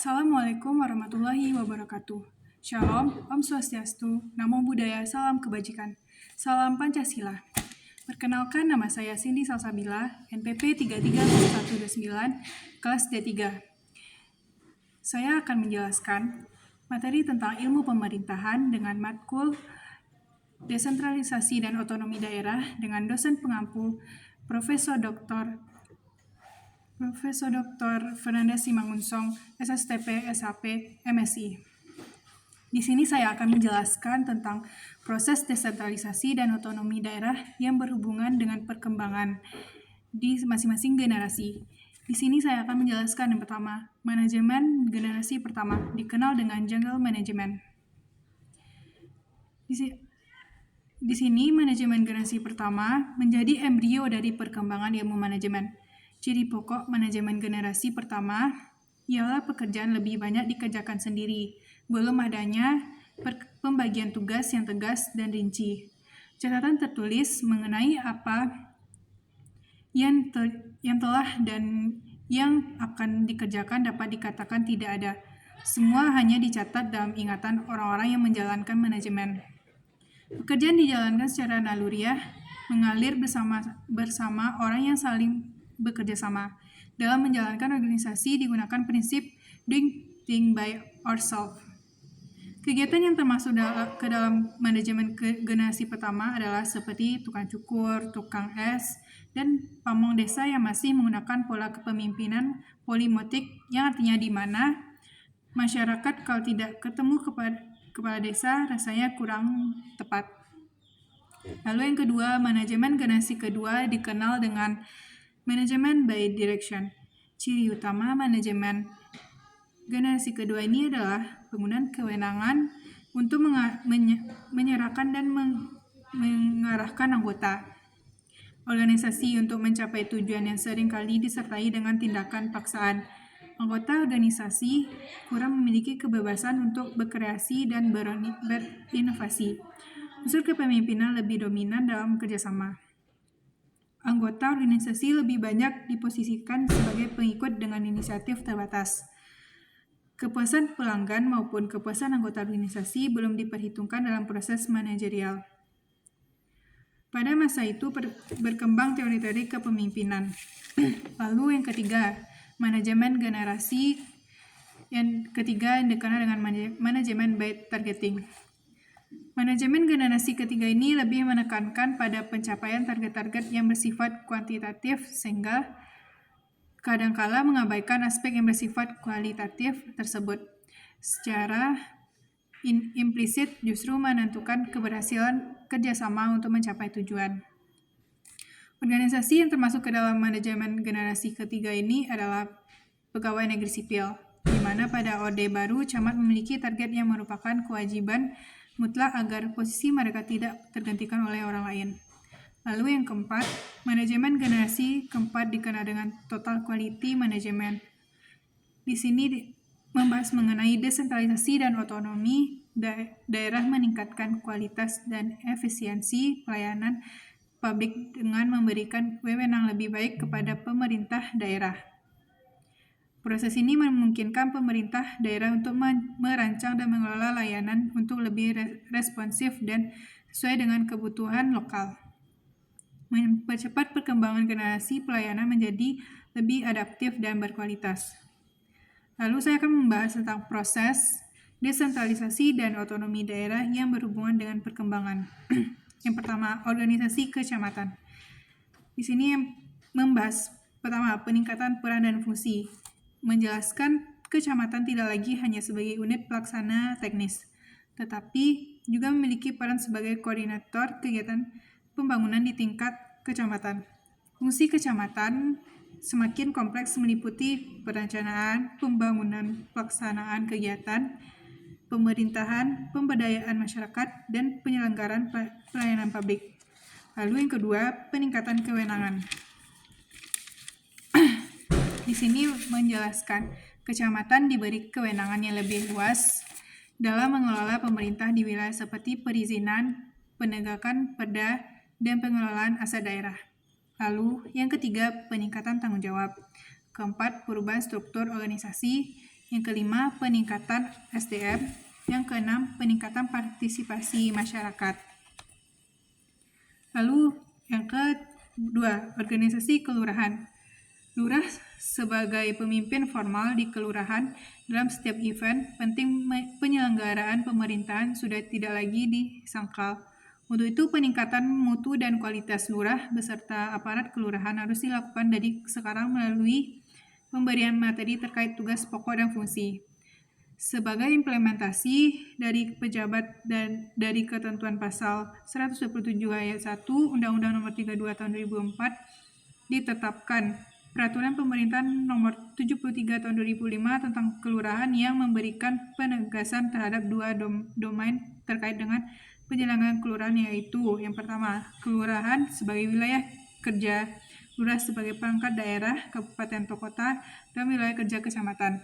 Assalamualaikum warahmatullahi wabarakatuh. Shalom, Om Swastiastu, Namo Buddhaya, Salam Kebajikan. Salam Pancasila. Perkenalkan, nama saya Cindy Salsabila, NPP 330129, kelas D3. Saya akan menjelaskan materi tentang ilmu pemerintahan dengan matkul desentralisasi dan otonomi daerah dengan dosen pengampu Profesor Dr. Fernandes Simangunsong, SSTP, SHP, MSI. Di sini saya akan menjelaskan tentang proses desentralisasi dan otonomi daerah yang berhubungan dengan perkembangan di masing-masing generasi. Di sini saya akan menjelaskan yang pertama, manajemen generasi pertama, dikenal dengan jungle management. Di sini manajemen generasi pertama menjadi embrio dari perkembangan ilmu manajemen. Ciri pokok manajemen generasi pertama ialah pekerjaan lebih banyak dikerjakan sendiri, belum adanya pembagian tugas yang tegas dan rinci. Catatan tertulis mengenai apa yang telah dan yang akan dikerjakan dapat dikatakan tidak ada. Semua hanya dicatat dalam ingatan orang-orang yang menjalankan manajemen. Pekerjaan dijalankan secara naluriah, mengalir bersama orang yang saling bekerja sama. Dalam menjalankan organisasi digunakan prinsip doing things by ourselves. Kegiatan yang termasuk ke dalam manajemen generasi pertama adalah seperti tukang cukur, tukang es, dan pamong desa yang masih menggunakan pola kepemimpinan polimotik yang artinya di mana masyarakat kalau tidak ketemu kepala desa rasanya kurang tepat. Lalu yang kedua, manajemen generasi kedua dikenal dengan manajemen by direction. Ciri utama manajemen generasi kedua ini adalah penggunaan kewenangan untuk menyerahkan dan mengarahkan anggota organisasi untuk mencapai tujuan yang seringkali disertai dengan tindakan paksaan. Anggota organisasi kurang memiliki kebebasan untuk berkreasi dan berinovasi. Unsur kepemimpinan lebih dominan dalam kerjasama. Anggota organisasi lebih banyak diposisikan sebagai pengikut dengan inisiatif terbatas. Kepuasan pelanggan maupun kepuasan anggota organisasi belum diperhitungkan dalam proses manajerial. Pada masa itu berkembang teori-teori kepemimpinan. Lalu yang ketiga, manajemen generasi yang ketiga dikenal dengan manajemen by targeting. Manajemen generasi ketiga ini lebih menekankan pada pencapaian target-target yang bersifat kuantitatif sehingga kadangkala mengabaikan aspek yang bersifat kualitatif tersebut. Secara implisit justru menentukan keberhasilan kerjasama untuk mencapai tujuan. Organisasi yang termasuk ke dalam manajemen generasi ketiga ini adalah pegawai negeri sipil, di mana pada Orde Baru camat memiliki target yang merupakan kewajiban mutlak agar posisi mereka tidak tergantikan oleh orang lain. Lalu yang keempat, manajemen generasi keempat dikenal dengan total quality management. Di sini membahas mengenai desentralisasi dan otonomi daerah meningkatkan kualitas dan efisiensi pelayanan publik dengan memberikan wewenang lebih baik kepada pemerintah daerah. Proses ini memungkinkan pemerintah daerah untuk merancang dan mengelola layanan untuk lebih responsif dan sesuai dengan kebutuhan lokal. Mempercepat perkembangan generasi pelayanan menjadi lebih adaptif dan berkualitas. Lalu saya akan membahas tentang proses desentralisasi dan otonomi daerah yang berhubungan dengan perkembangan. Yang pertama, organisasi kecamatan. Di sini membahas pertama, peningkatan peran dan fungsi. Menjelaskan kecamatan tidak lagi hanya sebagai unit pelaksana teknis, tetapi juga memiliki peran sebagai koordinator kegiatan pembangunan di tingkat kecamatan. Fungsi kecamatan semakin kompleks meliputi perencanaan, pembangunan, pelaksanaan kegiatan, pemerintahan, pemberdayaan masyarakat, dan penyelenggaraan pelayanan publik. Lalu yang kedua, peningkatan kewenangan. Di sini menjelaskan kecamatan diberi kewenangan yang lebih luas dalam mengelola pemerintah di wilayah seperti perizinan, penegakan perda, dan pengelolaan aset daerah. Lalu yang ketiga, peningkatan tanggung jawab. Keempat, perubahan struktur organisasi. Yang kelima, peningkatan SDM. Yang keenam, peningkatan partisipasi masyarakat. Lalu yang kedua, organisasi kelurahan. Lurah sebagai pemimpin formal di kelurahan dalam setiap event penting penyelenggaraan pemerintahan sudah tidak lagi disangkal. Untuk itu peningkatan mutu dan kualitas lurah beserta aparat kelurahan harus dilakukan dari sekarang melalui pemberian materi terkait tugas pokok dan fungsi. Sebagai implementasi dari pejabat dan dari ketentuan pasal 127 ayat 1 Undang-Undang Nomor 32 Tahun 2004 ditetapkan Peraturan Pemerintahan Nomor 73 Tahun 2005 tentang Kelurahan yang memberikan penegasan terhadap dua domain terkait dengan penyelenggaraan kelurahan, yaitu yang pertama, kelurahan sebagai wilayah kerja lurah sebagai perangkat daerah, kabupaten atau kota, dan wilayah kerja kecamatan.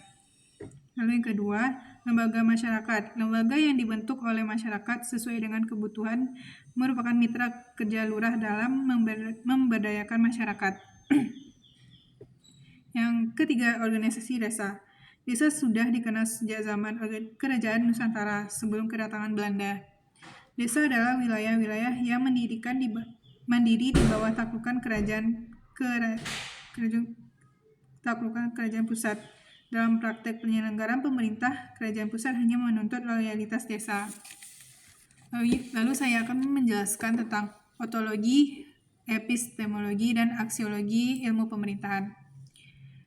Lalu yang kedua, lembaga masyarakat. Lembaga yang dibentuk oleh masyarakat sesuai dengan kebutuhan merupakan mitra kerja lurah dalam memberdayakan masyarakat. Yang ketiga, organisasi desa. Desa sudah dikenal sejak zaman kerajaan Nusantara sebelum kedatangan Belanda. Desa adalah wilayah-wilayah yang mandiri di bawah taklukan kerajaan pusat. Dalam praktek penyelenggaraan pemerintah, kerajaan pusat hanya menuntut loyalitas desa. Lalu saya akan menjelaskan tentang ontologi, epistemologi, dan aksiologi ilmu pemerintahan.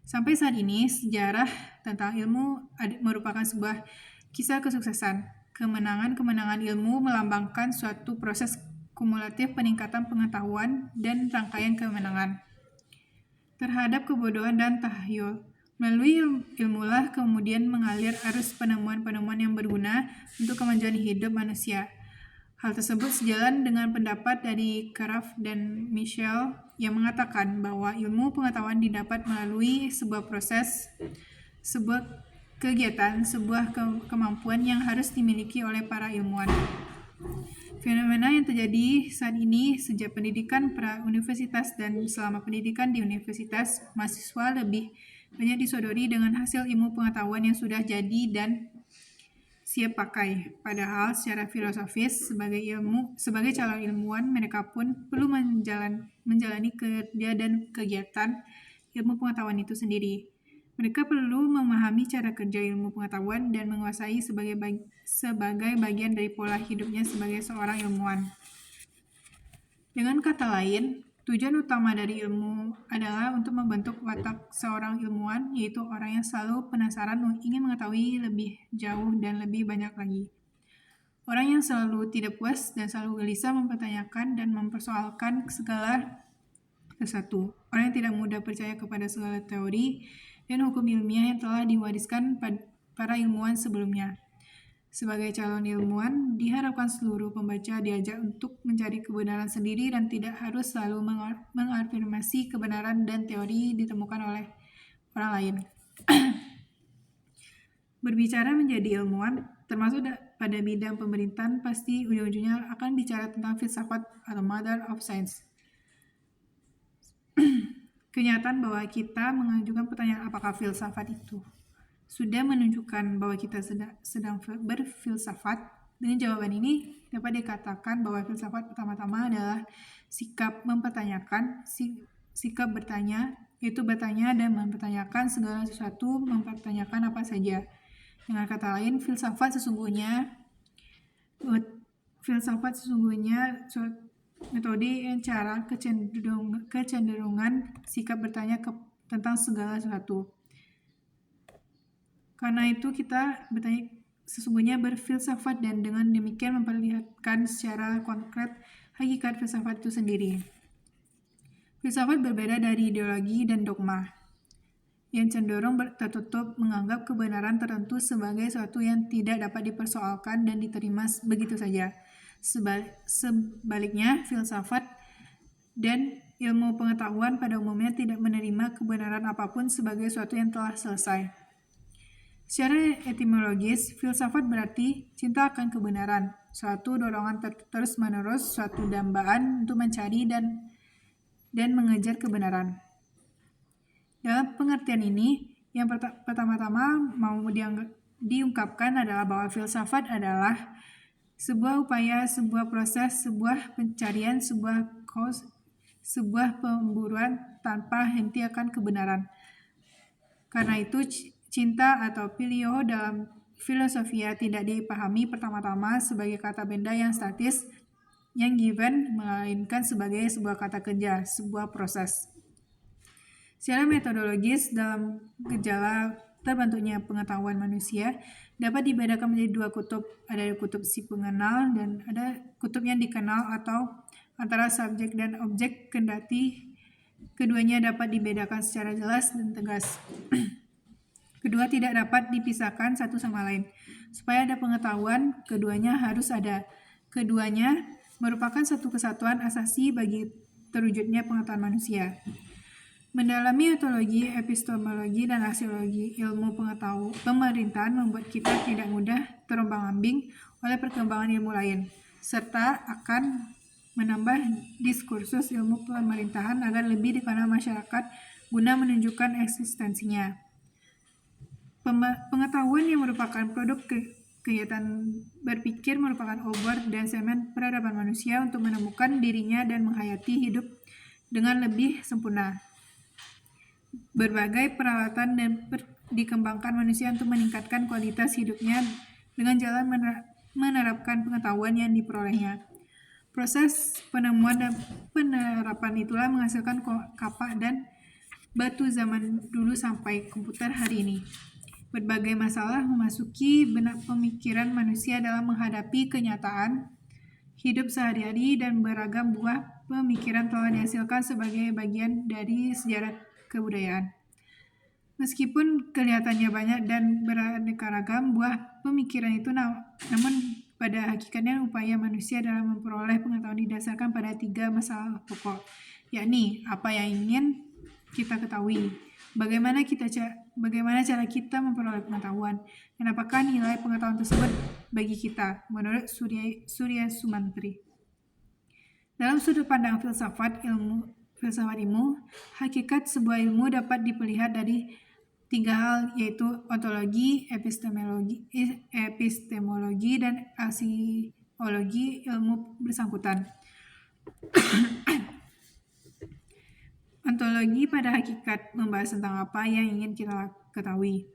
Sampai saat ini, sejarah tentang ilmu merupakan sebuah kisah kesuksesan. Kemenangan-kemenangan ilmu melambangkan suatu proses kumulatif peningkatan pengetahuan dan rangkaian kemenangan terhadap kebodohan dan tahayul. Melalui ilmulah kemudian mengalir arus penemuan-penemuan yang berguna untuk kemajuan hidup manusia. Hal tersebut sejalan dengan pendapat dari Carafe dan Michel yang mengatakan bahwa ilmu pengetahuan didapat melalui sebuah proses, sebuah kegiatan, sebuah kemampuan yang harus dimiliki oleh para ilmuwan. Fenomena yang terjadi saat ini sejak pendidikan pra-universitas dan selama pendidikan di universitas, mahasiswa lebih banyak disodori dengan hasil ilmu pengetahuan yang sudah jadi dan siap pakai. Padahal secara filosofis sebagai calon ilmuwan mereka pun perlu menjalani kerja dan kegiatan ilmu pengetahuan itu sendiri. Mereka perlu memahami cara kerja ilmu pengetahuan dan menguasai sebagai bagian dari pola hidupnya sebagai seorang ilmuwan. Dengan kata lain, tujuan utama dari ilmu adalah untuk membentuk watak seorang ilmuwan, yaitu orang yang selalu penasaran ingin mengetahui lebih jauh dan lebih banyak lagi. Orang yang selalu tidak puas dan selalu gelisah mempertanyakan dan mempersoalkan segala sesuatu. Orang yang tidak mudah percaya kepada segala teori dan hukum ilmiah yang telah diwariskan para ilmuwan sebelumnya. Sebagai calon ilmuwan, diharapkan seluruh pembaca diajak untuk mencari kebenaran sendiri dan tidak harus selalu mengafirmasi kebenaran dan teori ditemukan oleh orang lain. Berbicara menjadi ilmuwan, termasuk pada bidang pemerintahan, pasti ujung-ujungnya akan bicara tentang filsafat atau mother of science. Kenyataan bahwa kita mengajukan pertanyaan apakah filsafat itu sudah menunjukkan bahwa kita sedang berfilsafat. Dengan jawaban ini dapat dikatakan bahwa filsafat pertama-tama adalah sikap mempertanyakan, sikap bertanya, yaitu bertanya dan mempertanyakan segala sesuatu, mempertanyakan apa saja. Dengan kata lain, filsafat sesungguhnya metode yang cara kecenderungan sikap bertanya tentang segala sesuatu. Karena itu kita bertanya sesungguhnya berfilsafat dan dengan demikian memperlihatkan secara konkret hakikat filsafat itu sendiri. Filsafat berbeda dari ideologi dan dogma yang cenderung tertutup menganggap kebenaran tertentu sebagai sesuatu yang tidak dapat dipersoalkan dan diterima begitu saja. Sebaliknya, filsafat dan ilmu pengetahuan pada umumnya tidak menerima kebenaran apapun sebagai sesuatu yang telah selesai. Secara etimologis, filsafat berarti cinta akan kebenaran, suatu dorongan terus-menerus, suatu dambaan untuk mencari dan mengejar kebenaran. Dalam pengertian ini, Yang pertama-tama mau diungkapkan adalah bahwa filsafat adalah sebuah upaya, sebuah proses, sebuah pencarian, sebuah cause, sebuah pemburuan tanpa henti akan kebenaran. Karena itu, cinta atau filio dalam filosofia tidak dipahami pertama-tama sebagai kata benda yang statis, yang given, melainkan sebagai sebuah kata kerja, sebuah proses. Secara metodologis, dalam gejala terbentuknya pengetahuan manusia dapat dibedakan menjadi dua kutub. Ada kutub si pengenal dan ada kutub yang dikenal atau antara subjek dan objek, kendati keduanya dapat dibedakan secara jelas dan tegas. Kedua tidak dapat dipisahkan satu sama lain. Supaya ada pengetahuan, keduanya harus ada. Keduanya merupakan satu kesatuan asasi bagi terwujudnya pengetahuan manusia. Mendalami ontologi, epistemologi, dan aksiologi ilmu pemerintahan membuat kita tidak mudah terombang-ambing oleh perkembangan ilmu lain, serta akan menambah diskursus ilmu pemerintahan agar lebih dikenal masyarakat guna menunjukkan eksistensinya. Pengetahuan yang merupakan produk kegiatan berpikir merupakan obor dan semen peradaban manusia untuk menemukan dirinya dan menghayati hidup dengan lebih sempurna. Berbagai peralatan dan dikembangkan manusia untuk meningkatkan kualitas hidupnya dengan jalan menerapkan pengetahuan yang diperolehnya. Proses penemuan dan penerapan itulah menghasilkan kapak dan batu zaman dulu sampai komputer hari ini. Berbagai masalah memasuki benak pemikiran manusia dalam menghadapi kenyataan hidup sehari-hari, dan beragam buah pemikiran telah dihasilkan sebagai bagian dari sejarah kebudayaan. Meskipun kelihatannya banyak dan beraneka ragam buah pemikiran itu, namun pada hakikatnya upaya manusia dalam memperoleh pengetahuan didasarkan pada 3 masalah pokok, yakni apa yang ingin kita ketahui, bagaimana cara kita memperoleh pengetahuan, dan apakah nilai pengetahuan tersebut bagi kita, menurut Surya Sumantri. Dalam sudut pandang filsafat ilmu, hakikat sebuah ilmu dapat dilihat dari 3 hal, yaitu ontologi, epistemologi, dan aksiologi ilmu bersangkutan. Ontologi pada hakikat membahas tentang apa yang ingin kita ketahui,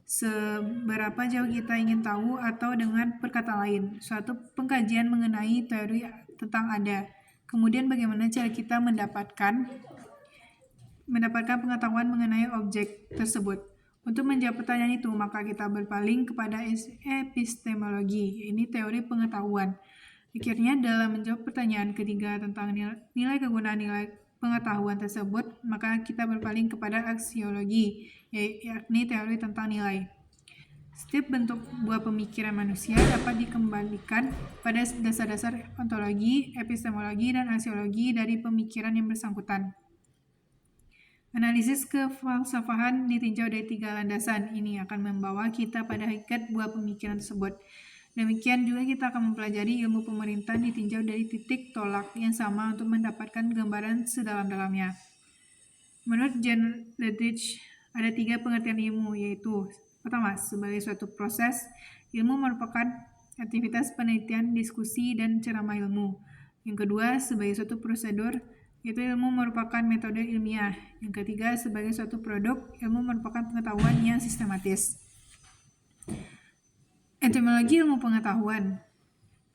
seberapa jauh kita ingin tahu, atau dengan perkataan lain, suatu pengkajian mengenai teori tentang ada. Kemudian bagaimana cara kita mendapatkan pengetahuan mengenai objek tersebut. Untuk menjawab pertanyaan itu, maka kita berpaling kepada epistemologi, ini teori pengetahuan. Akhirnya, dalam menjawab pertanyaan ketiga tentang nilai kegunaan nilai pengetahuan tersebut, maka kita berpaling kepada aksiologi, yakni teori tentang nilai. Setiap bentuk buah pemikiran manusia dapat dikembalikan pada dasar-dasar ontologi, epistemologi, dan aksiologi dari pemikiran yang bersangkutan. Analisis kefalsafahan ditinjau dari 3 landasan. Ini akan membawa kita pada hakikat buah pemikiran tersebut. Demikian juga kita akan mempelajari ilmu pemerintahan ditinjau dari titik tolak yang sama untuk mendapatkan gambaran sedalam-dalamnya. Menurut John Ledridge, ada 3 pengertian ilmu, yaitu: pertama, sebagai suatu proses, ilmu merupakan aktivitas penelitian, diskusi, dan ceramah ilmu. Yang kedua, sebagai suatu prosedur, yaitu ilmu merupakan metode ilmiah. Yang ketiga, sebagai suatu produk, ilmu merupakan pengetahuan yang sistematis. Etimologi ilmu pengetahuan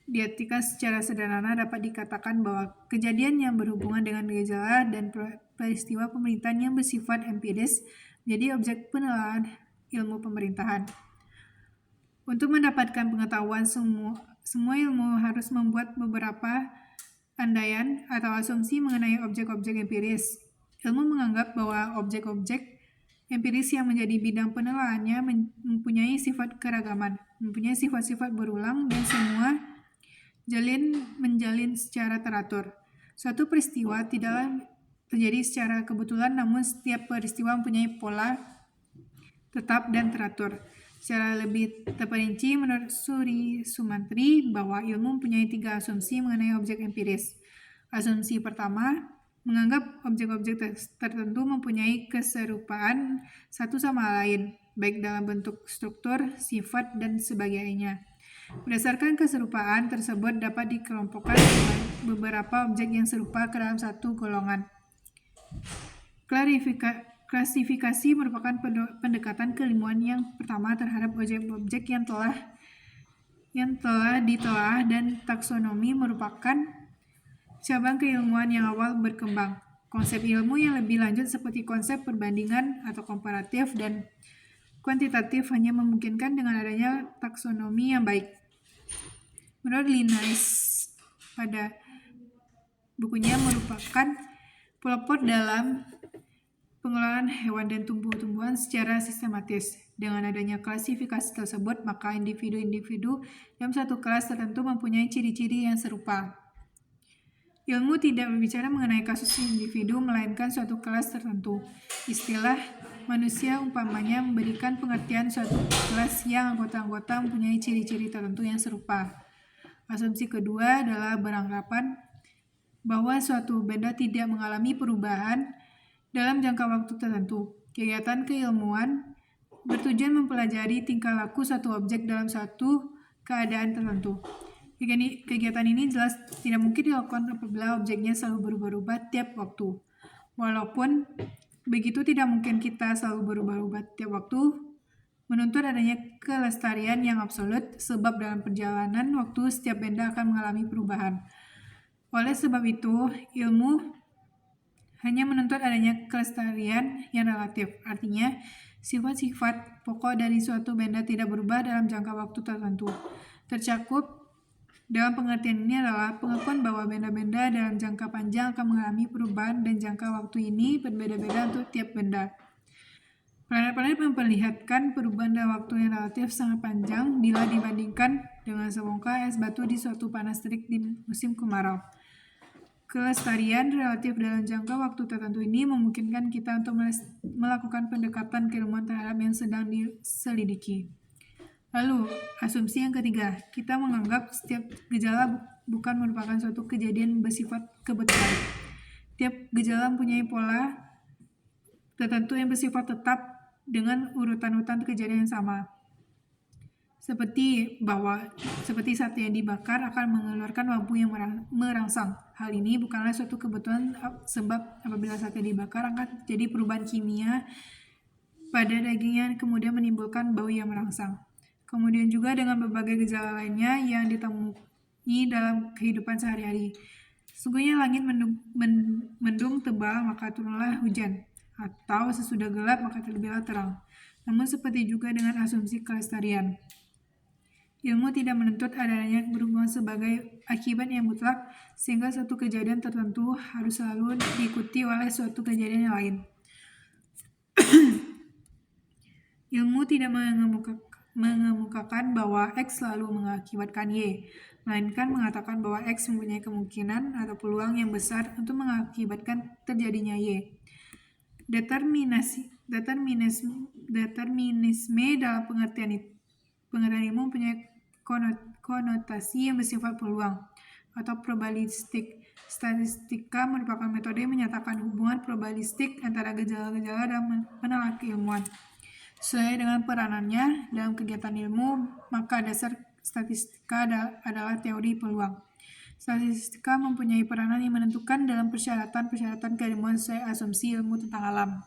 diartikan secara sederhana dapat dikatakan bahwa kejadian yang berhubungan dengan gejala dan peristiwa pemerintahan yang bersifat empiris jadi objek penelaahan ilmu pemerintahan. Untuk mendapatkan pengetahuan, semua ilmu harus membuat beberapa andaian atau asumsi mengenai objek-objek empiris. Ilmu menganggap bahwa objek-objek empiris yang menjadi bidang penelaahannya mempunyai sifat keragaman, mempunyai sifat-sifat berulang, dan semua menjalin secara teratur. Suatu peristiwa tidaklah terjadi secara kebetulan, namun setiap peristiwa mempunyai pola tetap dan teratur. Secara lebih terperinci, menurut Surya Sumantri, bahwa ilmu mempunyai 3 asumsi mengenai objek empiris. Asumsi pertama, menganggap objek-objek tertentu mempunyai keserupaan satu sama lain, baik dalam bentuk struktur, sifat, dan sebagainya. Berdasarkan keserupaan tersebut dapat dikelompokkan beberapa objek yang serupa ke dalam satu golongan. Klasifikasi merupakan pendekatan keilmuan yang pertama terhadap objek-objek yang telah ditelah, dan taksonomi merupakan cabang keilmuan yang awal berkembang. Konsep ilmu yang lebih lanjut seperti konsep perbandingan atau komparatif dan kuantitatif hanya memungkinkan dengan adanya taksonomi yang baik. Menurut Linnaeus pada bukunya merupakan pelopor dalam pengelolaan hewan dan tumbuh-tumbuhan secara sistematis. Dengan adanya klasifikasi tersebut, maka individu-individu dalam satu kelas tertentu mempunyai ciri-ciri yang serupa. Ilmu tidak berbicara mengenai kasus individu, melainkan suatu kelas tertentu. Istilah manusia umpamanya memberikan pengertian suatu kelas yang anggota-anggota mempunyai ciri-ciri tertentu yang serupa. Asumsi kedua adalah beranggapan bahwa suatu benda tidak mengalami perubahan dalam jangka waktu tertentu. Kegiatan keilmuan bertujuan mempelajari tingkah laku suatu objek dalam suatu keadaan tertentu. Kegiatan ini jelas tidak mungkin dilakukan apabila objeknya selalu berubah-ubah tiap waktu. Walaupun begitu, tidak mungkin kita selalu berubah-ubah tiap waktu menuntut adanya kelestarian yang absolut, sebab dalam perjalanan waktu setiap benda akan mengalami perubahan. Oleh sebab itu, ilmu hanya menuntut adanya kelestarian yang relatif. Artinya, sifat-sifat pokok dari suatu benda tidak berubah dalam jangka waktu tertentu. Tercakup dalam pengertian ini adalah pengakuan bahwa benda-benda dalam jangka panjang akan mengalami perubahan dan jangka waktu ini berbeda-beda untuk tiap benda. Planet-planet memperlihatkan perubahan dalam waktu yang relatif sangat panjang bila dibandingkan dengan sebongkah es batu di suatu panas terik di musim kemarau. Kelestarian relatif dalam jangka waktu tertentu ini memungkinkan kita untuk melakukan pendekatan keilmuan terhadap yang sedang diselidiki. Lalu, asumsi yang ketiga, kita menganggap setiap gejala bukan merupakan suatu kejadian bersifat kebetulan. Tiap gejala mempunyai pola tertentu yang bersifat tetap dengan urutan-urutan kejadian yang sama. Seperti saat yang dibakar akan mengeluarkan lampu yang merangsang. Hal ini bukanlah suatu kebetulan, sebab apabila saat yang dibakar akan terjadi perubahan kimia pada dagingnya, kemudian menimbulkan bau yang merangsang. Kemudian juga dengan berbagai gejala lainnya yang ditemui dalam kehidupan sehari-hari. Sesungguhnya langit mendung tebal, maka turunlah hujan, atau sesudah gelap maka terbitlah terang. Namun seperti juga dengan asumsi kelestarian, ilmu tidak menuntut adanya berhubungan sebagai akibat yang mutlak, sehingga suatu kejadian tertentu harus selalu diikuti oleh suatu kejadian yang lain. Ilmu tidak mengemukakan bahwa X selalu mengakibatkan Y, melainkan mengatakan bahwa X mempunyai kemungkinan atau peluang yang besar untuk mengakibatkan terjadinya Y. Determinisme dalam pengertian ilmu mempunyai konotasi yang bersifat peluang atau probabilistik. Statistika merupakan metode yang menyatakan hubungan probabilistik antara gejala-gejala dalam penelitian keilmuan. Sesuai dengan peranannya dalam kegiatan ilmu, maka dasar statistika adalah teori peluang. Statistika mempunyai peranan yang menentukan dalam persyaratan-persyaratan keilmuan sesuai asumsi ilmu tentang alam.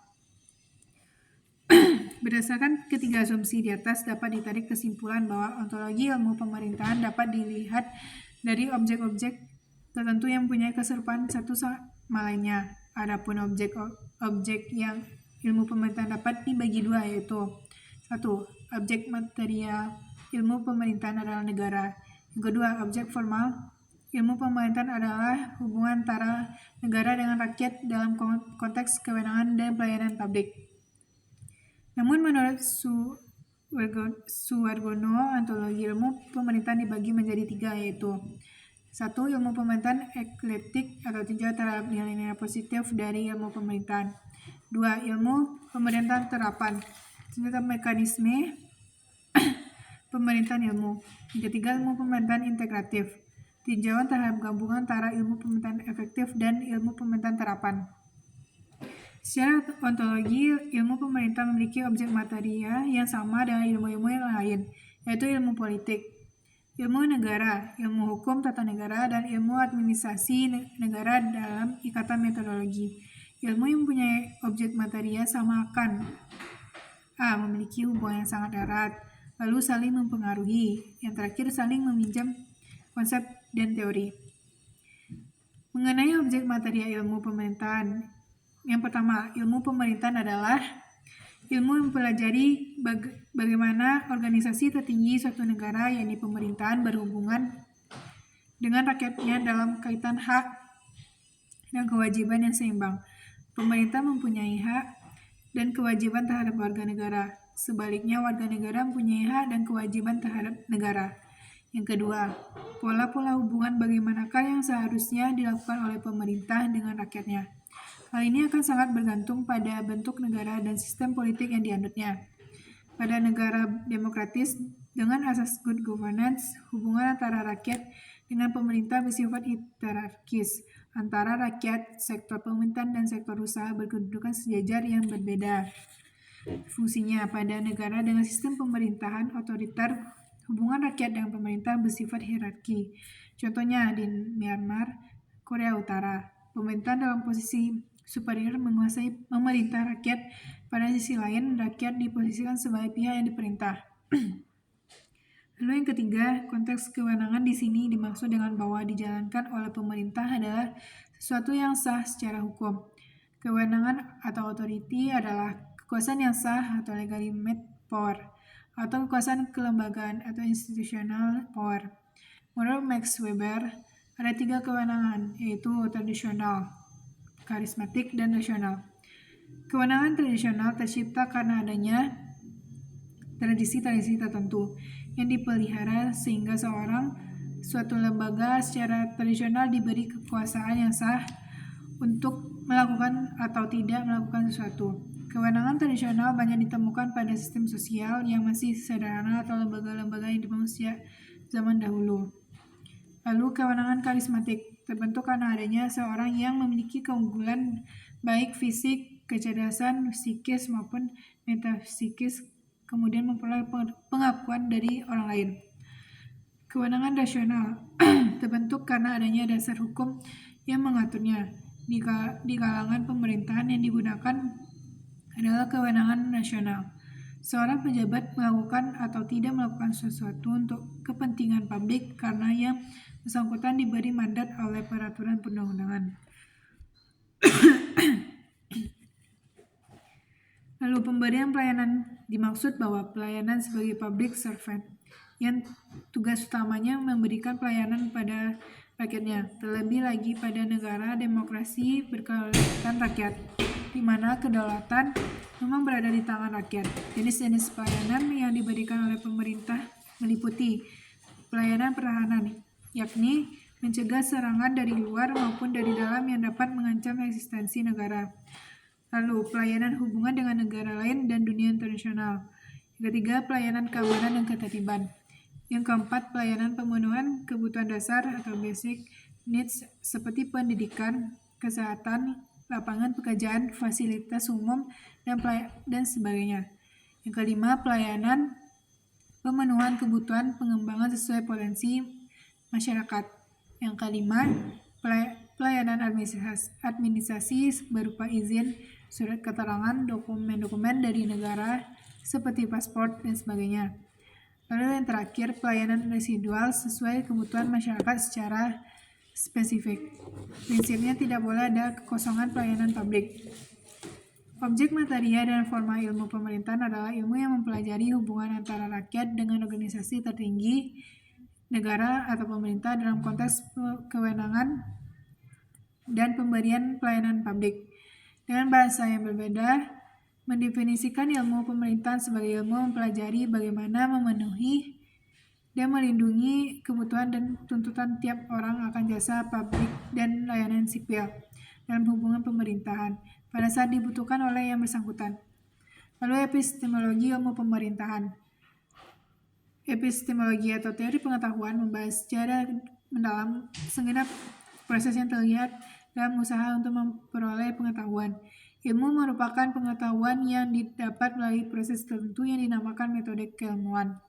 Berdasarkan ketiga asumsi di atas, dapat ditarik kesimpulan bahwa ontologi ilmu pemerintahan dapat dilihat dari objek-objek tertentu yang mempunyai keserupaan satu sama lainnya. Adapun objek yang ilmu pemerintahan dapat dibagi dua, yaitu 1. Objek material ilmu pemerintahan adalah negara. Yang kedua, objek formal ilmu pemerintahan adalah hubungan antara negara dengan rakyat dalam konteks kewenangan dan pelayanan publik. Namun menurut Suwargono, ontologi ilmu pemerintahan dibagi menjadi 3, yaitu 1. Ilmu pemerintahan eklektik atau tinjau terhadap nilai-nilai positif dari ilmu pemerintahan. 2. Ilmu pemerintahan terapan tentang mekanisme pemerintahan ilmu. Yang ketiga, ilmu pemerintahan integratif tinjauan terhadap gabungan antara ilmu pemerintahan efektif dan ilmu pemerintahan terapan. Secara ontologi, ilmu pemerintah memiliki objek materia yang sama dengan ilmu-ilmu yang lain, yaitu ilmu politik, ilmu negara, ilmu hukum tata negara, dan ilmu administrasi negara dalam ikatan metodologi. Ilmu yang mempunyai objek materia sama akan A. Memiliki hubungan yang sangat erat, lalu saling mempengaruhi, yang terakhir saling meminjam konsep dan teori. Mengenai objek materia ilmu pemerintahan, yang pertama, ilmu pemerintahan adalah ilmu mempelajari bagaimana organisasi tertinggi suatu negara, yakni pemerintahan, berhubungan dengan rakyatnya dalam kaitan hak dan kewajiban yang seimbang. Pemerintah mempunyai hak dan kewajiban terhadap warga negara. Sebaliknya, warga negara mempunyai hak dan kewajiban terhadap negara. Yang kedua, pola-pola hubungan bagaimanakah yang seharusnya dilakukan oleh pemerintah dengan rakyatnya. Hal ini akan sangat bergantung pada bentuk negara dan sistem politik yang dianutnya. Pada negara demokratis, dengan asas good governance, hubungan antara rakyat dengan pemerintah bersifat hierarkis. Antara rakyat, sektor pemerintahan, dan sektor usaha berkedudukan sejajar yang berbeda fungsinya. Pada negara dengan sistem pemerintahan otoriter, hubungan rakyat dengan pemerintah bersifat hierarki. Contohnya di Myanmar, Korea Utara, pemerintahan dalam posisi superior menguasai memerintah rakyat. Pada sisi lain, rakyat diposisikan sebagai pihak yang diperintah. Lalu yang ketiga, konteks kewenangan di sini dimaksud dengan bahwa dijalankan oleh pemerintah adalah sesuatu yang sah secara hukum. Kewenangan atau authority adalah kekuasaan yang sah atau legitimate power, atau kekuasaan kelembagaan atau institutional power. Menurut Max Weber, ada 3 kewenangan, yaitu tradisional, karismatik, dan rasional. Kewenangan tradisional tercipta karena adanya tradisi-tradisi tertentu yang dipelihara sehingga suatu lembaga secara tradisional diberi kekuasaan yang sah untuk melakukan atau tidak melakukan sesuatu. Kewenangan tradisional banyak ditemukan pada sistem sosial yang masih sederhana atau lembaga-lembaga yang dibangun sejak zaman dahulu. Lalu kewenangan karismatik terbentuk karena adanya seorang yang memiliki keunggulan baik fisik, kecerdasan, psikis maupun metafizikis, kemudian memperoleh pengakuan dari orang lain. Kewenangan rasional terbentuk karena adanya dasar hukum yang mengaturnya. Di kalangan pemerintahan yang digunakan adalah kewenangan rasional. Seorang pejabat melakukan atau tidak melakukan sesuatu untuk kepentingan publik karena yang bersangkutan diberi mandat oleh peraturan perundang-undangan. Lalu pemberian pelayanan dimaksud bahwa pelayanan sebagai public servant yang tugas utamanya memberikan pelayanan pada rakyatnya, terlebih lagi pada negara demokrasi berkedaulatan rakyat, di mana kedaulatan memang berada di tangan rakyat. Jenis-jenis pelayanan yang diberikan oleh pemerintah meliputi pelayanan pertahanan, yakni mencegah serangan dari luar maupun dari dalam yang dapat mengancam eksistensi negara. Lalu, pelayanan hubungan dengan negara lain dan dunia internasional. Yang ketiga, pelayanan keamanan dan ketertiban. Yang keempat, pelayanan pemenuhan kebutuhan dasar atau basic needs seperti pendidikan, kesehatan, lapangan pekerjaan, fasilitas umum, dan sebagainya. Yang kelima, pelayanan pemenuhan kebutuhan pengembangan sesuai potensi masyarakat. Yang kelima, pelayanan administrasi berupa izin, surat keterangan, dokumen-dokumen dari negara seperti paspor dan sebagainya. Lalu yang terakhir, pelayanan residual sesuai kebutuhan masyarakat secara spesifik. Prinsipnya tidak boleh ada kekosongan pelayanan publik. Objek materia dan forma ilmu pemerintahan adalah ilmu yang mempelajari hubungan antara rakyat dengan organisasi tertinggi negara atau pemerintah dalam konteks kewenangan dan pemberian pelayanan publik. Dengan bahasa yang berbeda, mendefinisikan ilmu pemerintahan sebagai ilmu mempelajari bagaimana memenuhi dan melindungi kebutuhan dan tuntutan tiap orang akan jasa publik dan layanan sipil dalam hubungan pemerintahan pada saat dibutuhkan oleh yang bersangkutan. Lalu epistemologi ilmu pemerintahan. Epistemologi atau teori pengetahuan membahas secara mendalam segenap proses yang terlihat dalam usaha untuk memperoleh pengetahuan. Ilmu merupakan pengetahuan yang didapat melalui proses tertentu yang dinamakan metode keilmuan.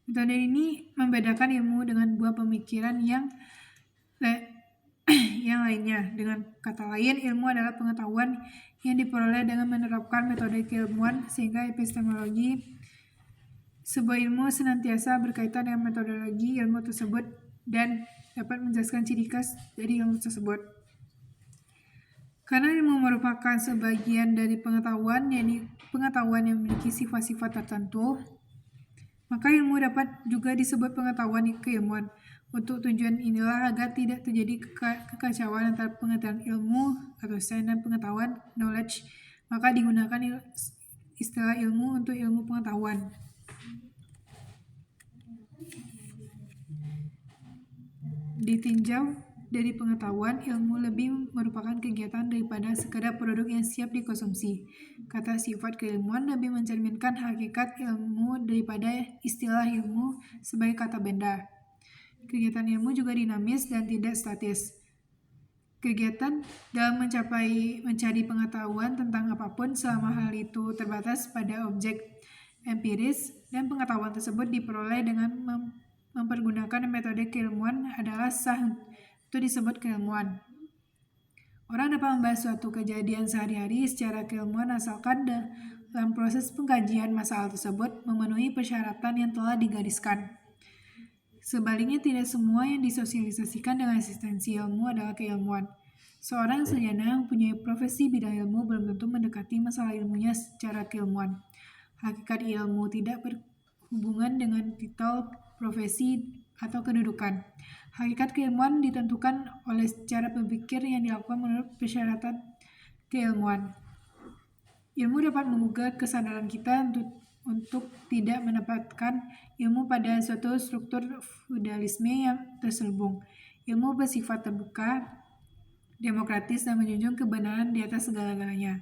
Metode ini membedakan ilmu dengan buah pemikiran yang lainnya. Dengan kata lain, ilmu adalah pengetahuan yang diperoleh dengan menerapkan metode keilmuan, sehingga epistemologi sebuah ilmu senantiasa berkaitan dengan metodologi ilmu tersebut dan dapat menjelaskan ciri khas dari ilmu tersebut. Karena ilmu merupakan sebagian dari pengetahuan, yakni pengetahuan yang memiliki sifat-sifat tertentu, maka ilmu dapat juga disebut pengetahuan keilmuan. Untuk tujuan inilah agar tidak terjadi kekacauan antara pengetahuan ilmu atau sains dan pengetahuan knowledge, maka digunakan istilah ilmu untuk ilmu pengetahuan. Ditinjau dari pengetahuan, ilmu lebih merupakan kegiatan daripada sekadar produk yang siap dikonsumsi. Kata sifat keilmuan lebih mencerminkan hakikat ilmu daripada istilah ilmu sebagai kata benda. Kegiatan ilmu juga dinamis dan tidak statis. Kegiatan dalam mencari pengetahuan tentang apapun selama hal itu terbatas pada objek empiris dan pengetahuan tersebut diperoleh dengan mempergunakan metode keilmuan adalah sah untuk disebut keilmuan. Orang dapat membahas suatu kejadian sehari-hari secara keilmuan asalkan dalam proses pengkajian masalah tersebut memenuhi persyaratan yang telah digariskan. Sebaliknya, tidak semua yang disosialisasikan dengan eksistensi ilmu adalah keilmuan. Seorang sarjana mempunyai profesi bidang ilmu belum tentu mendekati masalah ilmunya secara keilmuan. Hakikat ilmu tidak berhubungan dengan titel, profesi, atau kedudukan. Hakikat keilmuan ditentukan oleh cara berpikir yang dilakukan menurut persyaratan keilmuan. Ilmu dapat menggugah kesadaran kita untuk tidak menempatkan ilmu pada suatu struktur feudalisme yang terselubung. Ilmu bersifat terbuka, demokratis, dan menjunjung kebenaran di atas segala-galanya.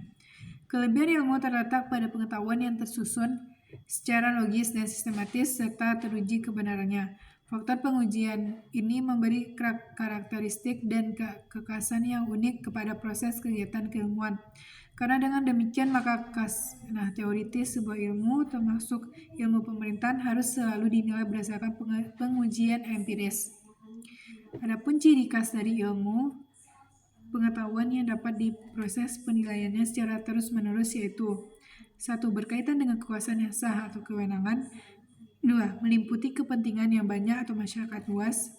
Kelebihan ilmu terletak pada pengetahuan yang tersusun secara logis dan sistematis serta teruji kebenarannya. Faktor pengujian ini memberi karakteristik dan kekhasan yang unik kepada proses kegiatan keilmuan. Karena dengan demikian maka teoritis sebuah ilmu termasuk ilmu pemerintahan harus selalu dinilai berdasarkan pengujian empiris. Adapun ciri khas dari ilmu pengetahuan yang dapat diproses penilaiannya secara terus-menerus yaitu 1. Berkaitan dengan kekuasaan yang sah atau kewenangan. 2. Meliputi kepentingan yang banyak atau masyarakat luas.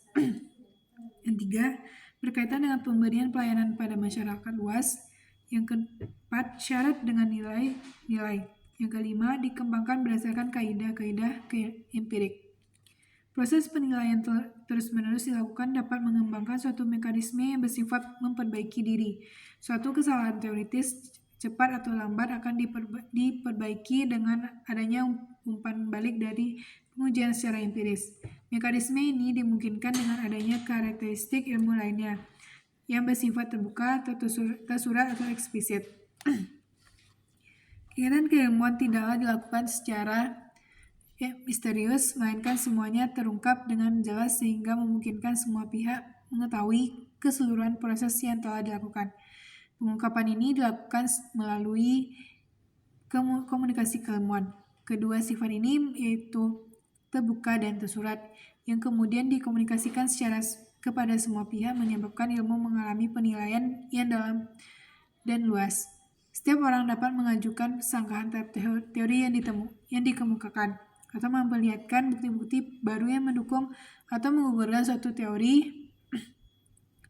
Yang 3. Berkaitan dengan pemberian pelayanan pada masyarakat luas. Yang keempat, syarat dengan nilai-nilai. Yang kelima, dikembangkan berdasarkan kaidah-kaidah empirik. Proses penilaian terus-menerus dilakukan dapat mengembangkan suatu mekanisme yang bersifat memperbaiki diri. Suatu kesalahan teoritis cepat atau lambat akan diperbaiki dengan adanya umpan balik dari pengujian secara empiris. Mekanisme ini dimungkinkan dengan adanya karakteristik ilmu lainnya yang bersifat terbuka, tersurat, atau eksplisit. Kegiatan keilmuan tidaklah dilakukan secara misterius, melainkan semuanya terungkap dengan jelas sehingga memungkinkan semua pihak mengetahui keseluruhan proses yang telah dilakukan. Pengungkapan ini dilakukan melalui komunikasi keilmuan. Kedua sifat ini yaitu terbuka dan tersurat, yang kemudian dikomunikasikan secara kepada semua pihak menyebabkan ilmu mengalami penilaian yang dalam dan luas. Setiap orang dapat mengajukan sanggahan terhadap teori yang dikemukakan atau memperlihatkan bukti-bukti baru yang mendukung atau menggugurkan suatu teori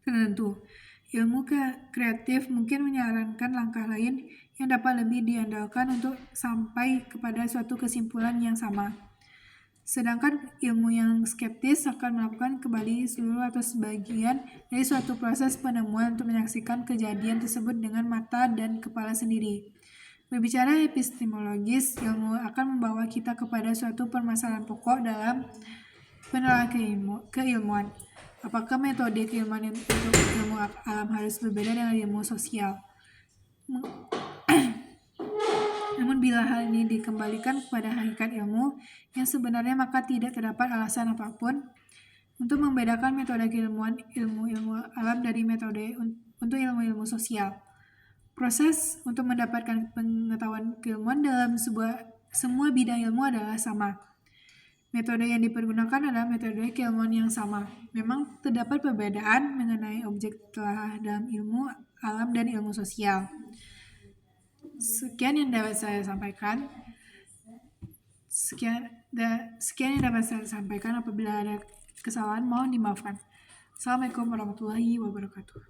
tertentu. Ilmu kreatif mungkin menyarankan langkah lain yang dapat lebih diandalkan untuk sampai kepada suatu kesimpulan yang sama. Sedangkan ilmu yang skeptis akan melakukan kembali seluruh atau sebagian dari suatu proses penemuan untuk menyaksikan kejadian tersebut dengan mata dan kepala sendiri. Berbicara epistemologis, ilmu akan membawa kita kepada suatu permasalahan pokok dalam penelitian keilmuan. Apakah metode keilmuan untuk ilmu alam harus berbeda dengan ilmu sosial? Namun bila hal ini dikembalikan kepada hakikat ilmu yang sebenarnya, maka tidak terdapat alasan apapun Untuk membedakan metode keilmuan ilmu alam dari metode untuk ilmu-ilmu sosial. Proses untuk mendapatkan pengetahuan keilmuan dalam semua bidang ilmu adalah sama. Metode yang dipergunakan adalah metode keilmuan yang sama. Memang terdapat perbedaan mengenai objek telah dalam ilmu alam dan ilmu sosial. Sekian yang dapat saya sampaikan. Sekian yang dapat saya sampaikan. Apabila ada kesalahan mohon dimaafkan. Assalamualaikum warahmatullahi wabarakatuh.